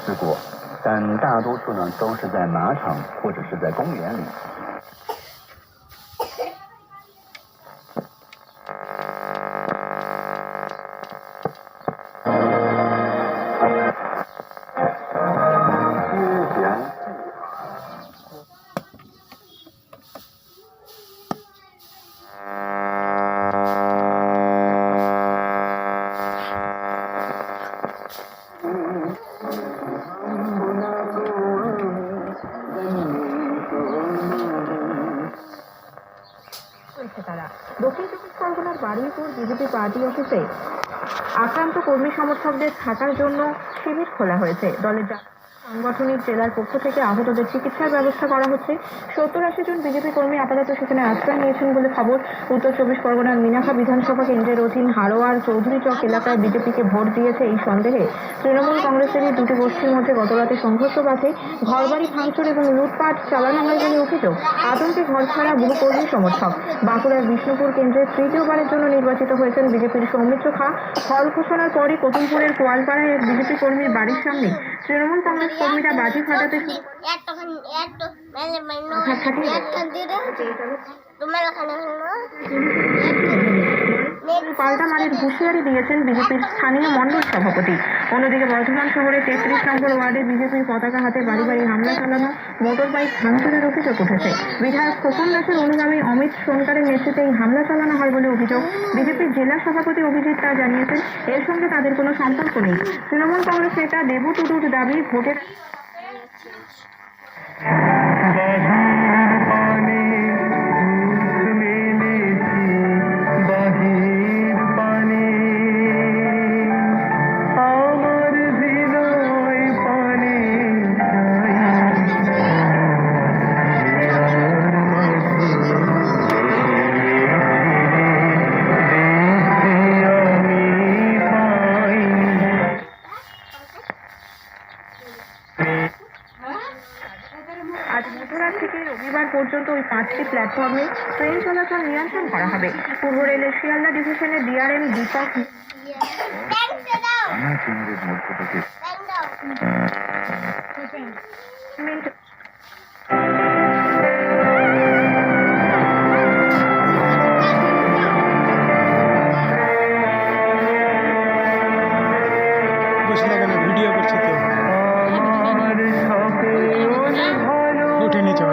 事过，但大多数呢都是在马场或者是在公园里。তারা দক্ষিণ চব্বিশ পরগনার বারুইপুর বিজেপি পার্টি অফিসে আক্রান্ত কর্মী সমর্থকদের থাকার জন্য শিবির খোলা হয়েছে। দলের সাংগঠনিক জেলার পক্ষ থেকে আহতদের চিকিৎসার ব্যবস্থা করা হচ্ছে। 70-80 জন বিজেপি কর্মী আপাতত সেখানে আশ্রয় নিয়েছেন বলে খবর। উত্তর চব্বিশ পরগনার মিনাখা বিধানসভা কেন্দ্রের অধীন হারোয়ার চৌধুরী চক এলাকায় বিজেপিকে ভোট দিয়েছে এই সন্দেহে তৃণমূল কংগ্রেসেরই দুটি গোষ্ঠীর মধ্যে গতরাতে সংঘর্ষ বাধে। ঘরবাড়ি ভাঙচুর এবং লুটপাট চালানো হয় বলে অভিযোগ। আতঙ্কে ঘরছাড়া বহু কর্মী সমর্থক। বাঁকুড়ার বিষ্ণুপুর কেন্দ্রে তৃতীয়বারের জন্য নির্বাচিত হয়েছেন বিজেপির সৌমিত্র খা। ফল ঘোষণার পরই কতুলপুরের কোয়ালপাড়ায় এক বিজেপি কর্মীর বাড়ির সামনে তৃণমূল কংগ্রেস কর্মীরা বাজি ফাটাতে পাল্টা মারের হুঁশিয়ারি দিয়েছেন বিজেপির স্থানীয় মণ্ডল সভাপতি। অন্যদিকে বর্ধমান শহরে 33 নম্বর ওয়ার্ডে বিজেপির পতাকা হাতে বাড়ি বাড়ি হামলা চালানো, মোটর বাইক ভাঙচুরের অভিযোগ উঠেছে। বিধায়ক খোকন দাসের অনুগামী অমিত সোনকারের নেতৃত্বে এই হামলা চালানো হয় বলে অভিযোগ। বিজেপির জেলা সভাপতি অভিজিৎ তা জানিয়েছেন এর সঙ্গে তাদের কোনো সম্পর্ক নেই। তৃণমূল কংগ্রেস নেতা দেবু টুডুর দাবি ভোটের আজ মধ্যরাত থেকে রবিবার পর্যন্ত ওই 5টি প্ল্যাটফর্মে ট্রেন চলাচল নিয়ন্ত্রণ করা হবে। পূর্ব রেলের শিয়ালদা ডিভিশনের ডিআরএম দীপক ভিডিও করছি তো উঠে নিচে